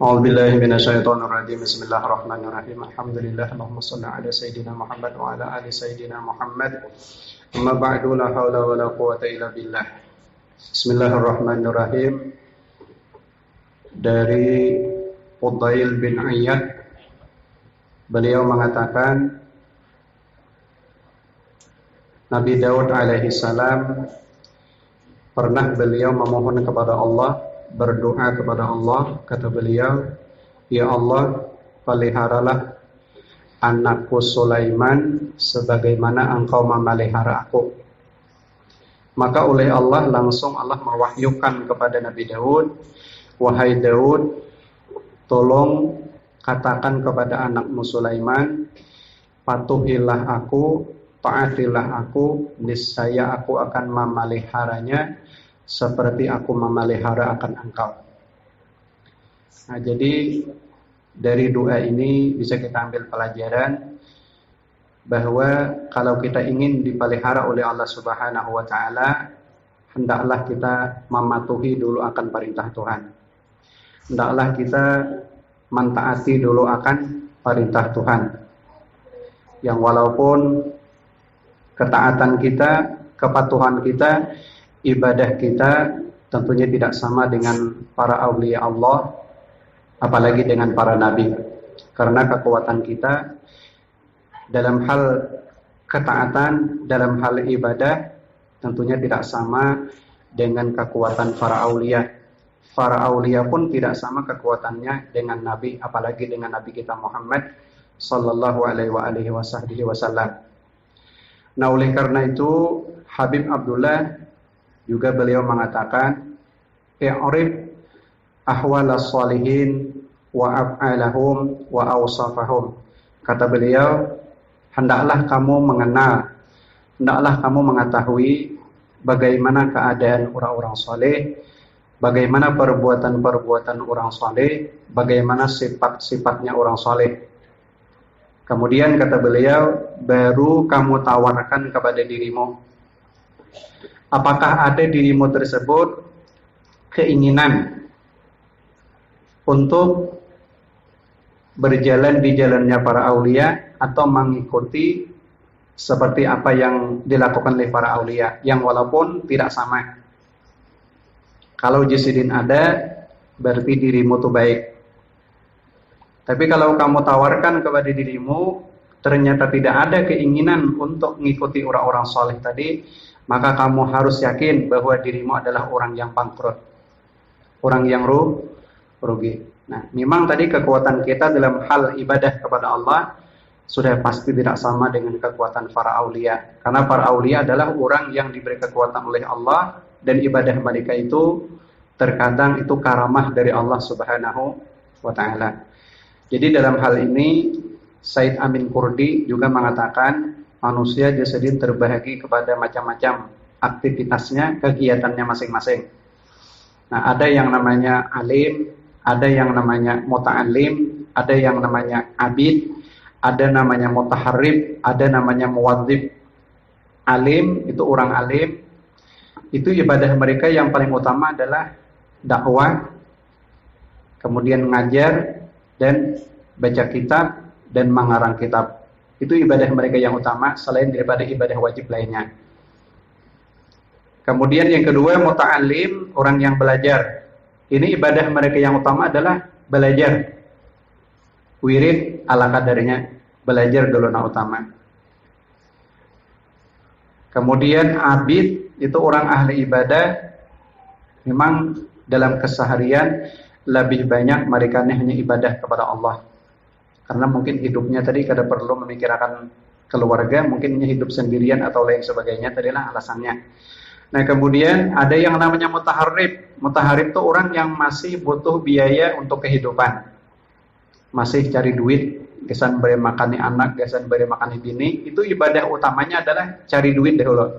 A'udzubillahi minasyaitonirrajim. Bismillahirrahmanirrahim. Alhamdulillah, Allahumma shalli ala sayyidina Muhammad wa ala ali sayyidina Muhammad. Amma ba'du, la haula wa la quwwata illa billah. Bismillahirrahmanirrahim. Dari Fudail bin Iyad, beliau mengatakan Nabi Daud alaihi salam pernah beliau memohon kepada Allah, berdoa kepada Allah. Kata beliau, ya Allah, peliharalah anakku Sulaiman sebagaimana engkau memelihara aku. Maka oleh Allah langsung Allah mewahyukan kepada Nabi Daud, wahai Daud, tolong katakan kepada anakmu Sulaiman, patuhilah aku, taatilah aku, niscaya aku akan memeliharanya seperti aku memelihara akan engkau. Nah, jadi dari doa ini bisa kita ambil pelajaran bahwa kalau kita ingin dipelihara oleh Allah Subhanahu wa taala, hendaklah kita mematuhi dulu akan perintah Tuhan. Hendaklah kita mentaati dulu akan perintah Tuhan. Yang walaupun ketaatan kita, kepatuhan kita, ibadah kita tentunya tidak sama dengan para aulia Allah, apalagi dengan para nabi. Karena kekuatan kita dalam hal ketaatan, dalam hal ibadah tentunya tidak sama dengan kekuatan para aulia. Para aulia pun tidak sama kekuatannya dengan nabi, apalagi dengan nabi kita Muhammad sallallahu alaihi wasallam. Nah, oleh karena itu Habib Abdullah juga beliau mengatakan, i'rif ahwalas shalihin wa af'alahum wa awsafahum. Kata beliau, hendaklah kamu mengenal, hendaklah kamu mengetahui bagaimana keadaan orang-orang saleh, bagaimana perbuatan-perbuatan orang saleh, bagaimana sifat-sifatnya orang saleh. Kemudian kata beliau, baru kamu tawarkan kepada dirimu, apakah ada dirimu tersebut keinginan untuk berjalan di jalannya para aulia atau mengikuti seperti apa yang dilakukan oleh para aulia, yang walaupun tidak sama. Kalau jasidin ada, berarti dirimu itu baik. Tapi kalau kamu tawarkan kepada dirimu, ternyata tidak ada keinginan untuk mengikuti orang-orang saleh tadi, maka kamu harus yakin bahwa dirimu adalah orang yang bangkrut, orang yang rugi. Nah, memang tadi kekuatan kita dalam hal ibadah kepada Allah sudah pasti tidak sama dengan kekuatan para aulia. Karena para aulia adalah orang yang diberi kekuatan oleh Allah, dan ibadah mereka itu terkadang itu karamah dari Allah Subhanahu wa taala. Jadi dalam hal ini Said Amin Kurdi juga mengatakan manusia jasadin terbagi kepada macam-macam aktivitasnya, kegiatannya masing-masing. Nah, ada yang namanya alim, ada yang namanya muta'alim, ada yang namanya abid, ada namanya mutaharrib, ada namanya muwadzib. Alim itu orang alim, itu ibadah mereka yang paling utama adalah dakwah, kemudian ngajar dan baca kitab dan mengarang kitab. Itu ibadah mereka yang utama selain daripada ibadah wajib lainnya. Kemudian yang kedua, muta'alim, orang yang belajar. Ini ibadah mereka yang utama adalah belajar. Wirid ala kadarnya, belajar dulu yang utama. Kemudian abid, itu orang ahli ibadah. Memang dalam keseharian lebih banyak mereka hanya ibadah kepada Allah. Karena mungkin hidupnya tadi kada perlu memikirkan keluarga, mungkin hidup sendirian atau lain sebagainya, tadilah alasannya. Nah, kemudian ada yang namanya mutaharrib. Mutaharrib itu orang yang masih butuh biaya untuk kehidupan, masih cari duit, gesan beri makani anak, gesan beri makani bini. Itu ibadah utamanya adalah cari duit dahulu.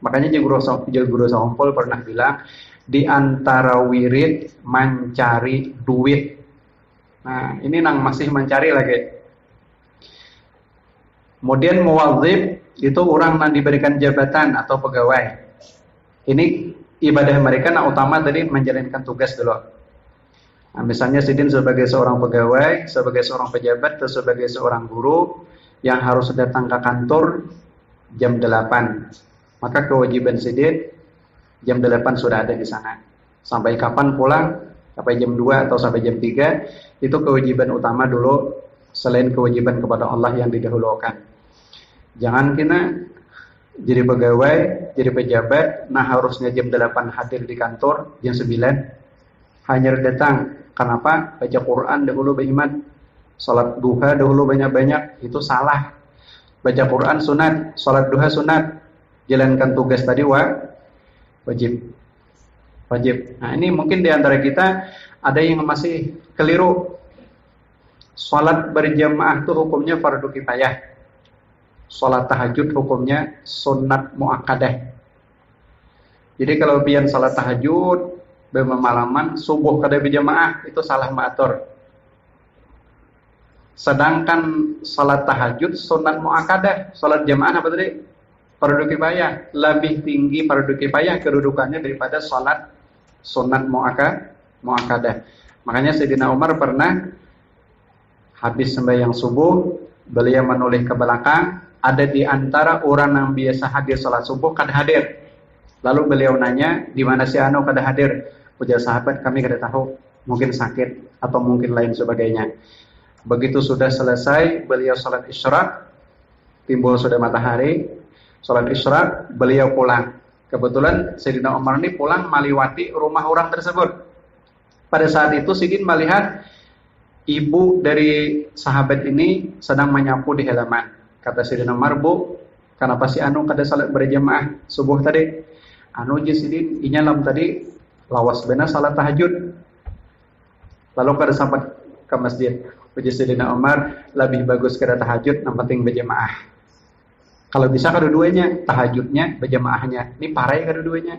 Makanya Guru Sampol pernah bilang, di antara wirid mencari duit. Nah, ini nang masih mencari lagi. Kemudian muwadzib itu orang yang diberikan jabatan atau pegawai. Ini ibadah mereka yang utama tadi menjalankan tugas dulu. Nah, misalnya Sidin sebagai seorang pegawai, sebagai seorang pejabat, atau sebagai seorang guru yang harus datang ke kantor jam 8. Maka kewajiban Sidin jam 8 sudah ada di sana. Sampai kapan pulang? Sampai jam 2 atau sampai jam 3. Itu kewajiban utama dulu selain kewajiban kepada Allah yang didahulukan. Jangan kita jadi pegawai, jadi pejabat, nah harusnya jam 8 hadir di kantor, jam 9 hanya datang. Kenapa? Baca Quran dahulu beriman, salat duha dahulu banyak-banyak, itu salah. Baca Quran sunat, salat duha sunat, jalankan tugas tadi wajib. Nah ini mungkin di antara kita ada yang masih keliru. Salat berjamaah itu hukumnya fardu kifayah. Salat tahajud hukumnya sunat muakkadah. Jadi kalau pian salat tahajud bermalaman subuh kada berjamaah itu salah ma'atur. Sedangkan salat tahajud sunat muakkadah, salat jamaah apa tadi? Fardu kifayah. Lebih tinggi fardu kifayah kedudukannya daripada salat sunat muakkadah. Makanya Sayyidina Umar pernah habis sembahyang subuh, beliau menoleh ke belakang, ada di antara orang yang biasa hadir salat subuh kada hadir. Lalu beliau nanya, di mana si Anu kada hadir? Ujar sahabat, kami kada tahu, mungkin sakit atau mungkin lain sebagainya. Begitu sudah selesai, beliau salat isyraq, timbul sudah matahari, salat isyraq, beliau pulang. Kebetulan Sayyidina Umar ini pulang meliwati rumah orang tersebut. Pada saat itu Sidin melihat ibu dari sahabat ini sedang menyapu di halaman. Kata Sayyidina Umar, "Bu, kenapa si Anu kada salat berjamaah subuh tadi?" "Anu je Sidin, inyalam tadi lawas benar salat tahajud." Lalu kada sampai ke masjid. Ujar Sayyidina Umar, lebih bagus kada tahajud, yang penting berjamaah. Kalau bisa kedua-duanya, tahajudnya, berjamaahnya. Ini parai kedua-duanya.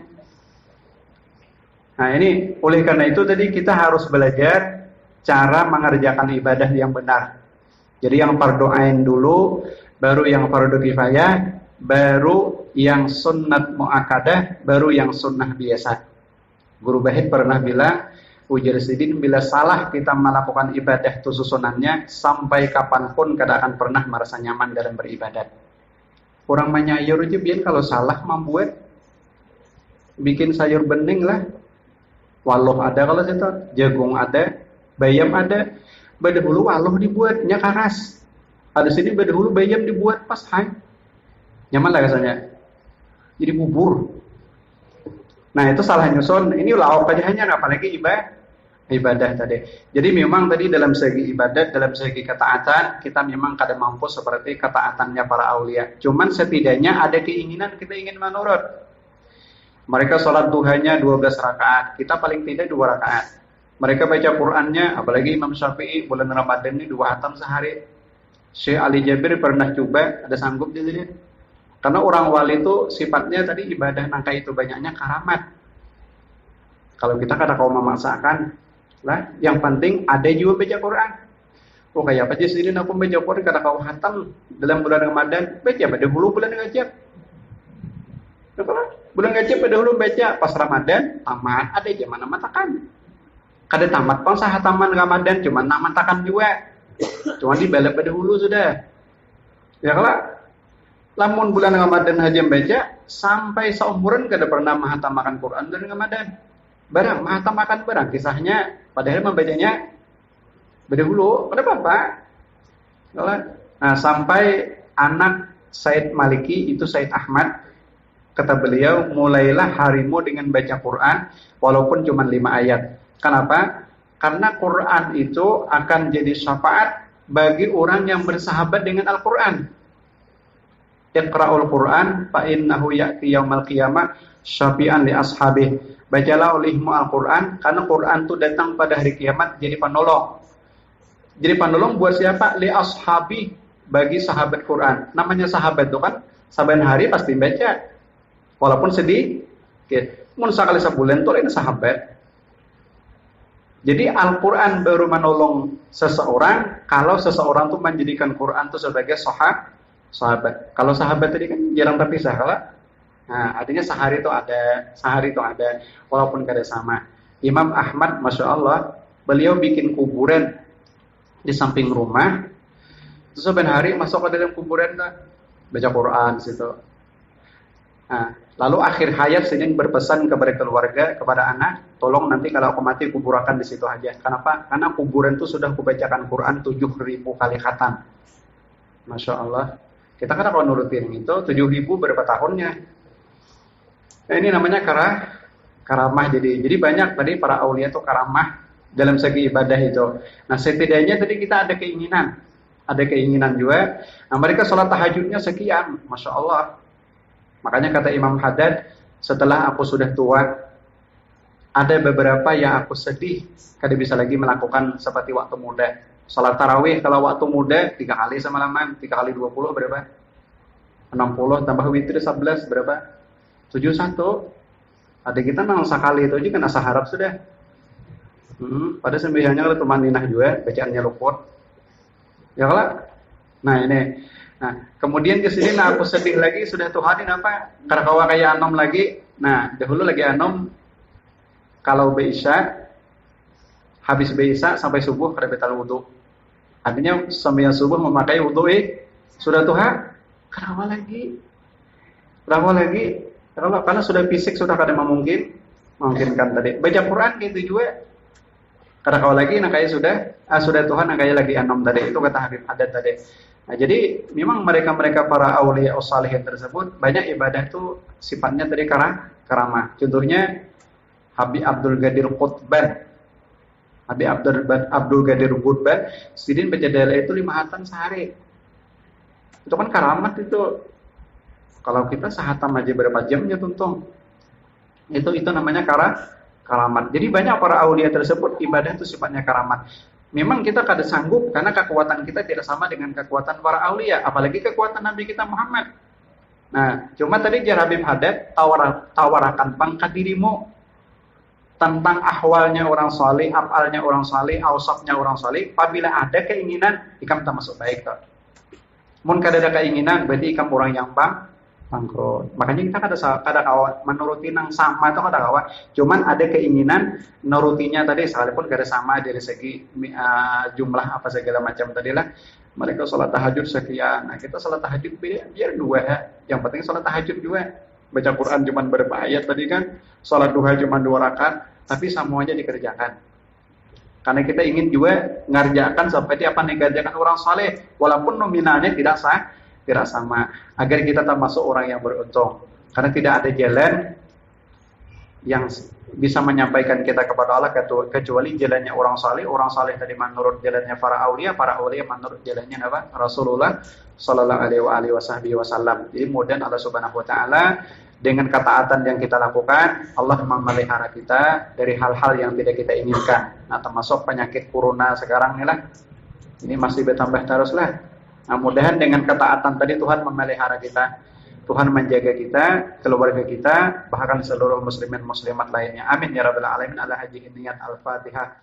Nah ini, oleh karena itu tadi kita harus belajar cara mengerjakan ibadah yang benar. Jadi yang fardu ain dulu, baru yang fardu kifayah, baru yang sunnat muakkadah, baru yang sunnah biasa. Guru Bahid pernah bilang, ujar Sidin, bila salah kita melakukan ibadah itu susunannya, sampai kapanpun kada akan pernah merasa nyaman dalam beribadat. Orang menyayur aja biar kalau salah membuat bikin sayur bening lah. Waluh ada kalau situ, jagung ada, bayam ada. Badahulu waluh dibuatnya karas. Ada sini badahulu bayam dibuat pas hai. Nyaman lah rasanya. Jadi bubur. Nah itu salah nyusun. Ini lauk aja hanya apalagi ibadah tadi. Jadi memang tadi dalam segi ibadat, dalam segi ketaatan, kita memang kada mampu seperti ketaatannya para aulia. Cuman setidaknya ada keinginan kita ingin menurut. Mereka sholat duhanya 12 rakaat, kita paling tidak 2 rakaat. Mereka baca Qur'annya, apalagi Imam Syafi'i bulan Ramadan ini 2 khatam sehari. Syekh Ali Jabir pernah coba, ada sanggup dia jadi. Karena orang wali itu sifatnya tadi ibadah nangka itu banyaknya karamat. Kalau kita kada kau memaksakan, lah, yang penting ada juga baca Quran. Oh kayak apa sih Sidin aku baca Quran kada kau khatam dalam bulan Ramadan, baca pada dulu bulan Rajab. Bulan Rajab pada dulu baca, pas Ramadan tamat ada zaman matakan. Kada tamat pun sah taman Ramadan cuma nak matakan juga. Cuma dibalap pada dulu sudah. Ya kalau lamun bulan Ramadan aja baca sampai seumuran kada pernah mahatamakan Quran dari Ramadan. Barang mahatamakan barang kisahnya padahal membacanya berdahulu. Kenapa Pak? Nah, sampai anak Said Maliki itu Said Ahmad, kata beliau, mulailah harimu dengan baca Quran walaupun cuma 5 ayat. Kenapa? Karena Quran itu akan jadi syafaat bagi orang yang bersahabat dengan Al-Quran. Iqra'ul Quran fa innahu ya'ti yaumal qiyamah syafi'an li ashabih. Bacalah olehmu Al-Quran karena Quran itu datang pada hari kiamat jadi penolong. Jadi penolong buat siapa? Li ashabi, bagi sahabat Quran. Namanya sahabat itu kan saban hari pasti baca. Walaupun sedih. Mun sekali sebulan itu ini sahabat. Jadi Al-Quran baru menolong seseorang kalau seseorang itu menjadikan Quran itu sebagai sahabat. Kalau sahabat tadi kan jarang terpisah kalau. Nah, artinya sehari itu ada, walaupun kada sama. Imam Ahmad, masya Allah, beliau bikin kuburan di samping rumah. Terus sebenarnya hari masuk ke dalam kuburan baca Quran situ. Nah, lalu akhir hayat Sidin berpesan kepada keluarga, kepada anak, tolong nanti kalau aku mati kuburakan di situ aja. Kenapa? Karena kuburan itu sudah kubacakan Quran 7.000 kali khatam. Masya Allah. Kita kan kalau nurutin itu 7.000 berapa tahunnya? Nah, ini namanya karamah. Jadi banyak tadi para aulia itu karamah dalam segi ibadah itu. Nah, setidaknya tadi kita ada keinginan juga. Nah, mereka sholat tahajudnya sekian, Masya Allah. Makanya kata Imam Haddad, setelah aku sudah tua, ada beberapa yang aku sedih kada bisa lagi melakukan seperti waktu muda. Salat tarawih kalau waktu muda 3 kali semalaman, 3 kali 20 berapa? 60 tambah witir 11 berapa? 71. Ada kita memang sekali itu aja kan asa harap sudah. Pada sembahyangnya kalau tumaninah juga, bacaannya luput. Ya kalau? Nah ini. Nah, kemudian ke sini aku sedih lagi sudah Tuhanin apa? Karena kawa kayak anom lagi. Nah, dahulu lagi anom kalau beisya habis beisya sampai subuh kada batal wudu. Artinya sampai subuh memakai wudu sudah Tuhan. Kenapa lagi? Karena sudah fisik sudah kada memungkinkan tadi. Baca Quran gitu juga. Karena kalau lagi nak kayak sudah Tuhan nak kayak lagi anom tadi. Itu kata Habib Haddad tadi. Nah, jadi memang mereka para aulia salihin tersebut banyak ibadah itu sifatnya tadi karamah. Contohnya Habib Abdul Qadir Qutban. Sidin baca dalil itu 5 hatam sehari. Itu kan karamat itu. Kalau kita sehatam aja berapa jamnya tuntung. Itu namanya karamat. Jadi banyak para aulia tersebut ibadah itu sifatnya karamat. Memang kita kada sanggup karena kekuatan kita tidak sama dengan kekuatan para aulia, apalagi kekuatan Nabi kita Muhammad. Nah, cuma tadi jar Habib Haddad tawarakan pangkat dirimu tentang ahwalnya orang saleh, afalnya orang saleh, ausapnya orang saleh. Apabila ada keinginan, ikam termasuk baik toh. Mun kada ada keinginan, berarti ikam orang yang bangkrut. Makanya kita kada kawan menuruti nang sama atau kada kawan. Cuman ada keinginan nurutinya tadi sekalipun kada sama dari segi jumlah apa segala macam tadilah. Mereka sholat tahajud sekian. Nah, kita sholat tahajud biar 2 ya. Yang penting sholat tahajud juga. Baca Quran cuman berapa ayat tadi kan. Sholat duha cuman 2 rakaat, tapi semuanya dikerjakan. Karena kita ingin juga ngerjakan seperti apa yang dikerjakan orang saleh, walaupun nominalnya tidak sama, agar kita termasuk orang yang beruntung. Karena tidak ada jalan yang bisa menyampaikan kita kepada Allah kecuali jalannya orang saleh tadi menurut jalannya para aulia menurut jalannya apa? Rasulullah sallallahu alaihi wasallam. Jadi mudah Allah Subhanahu wa taala dengan ketaatan yang kita lakukan, Allah memelihara kita dari hal-hal yang tidak kita inginkan. Nah, termasuk penyakit corona sekarang ini masih bertambah terus lah. Nah, mudahan dengan ketaatan tadi Tuhan memelihara kita, Tuhan menjaga kita, keluarga kita, bahkan seluruh muslimin muslimat lainnya. Amin ya rabbal alamin. Ala haji niat al-Fatihah.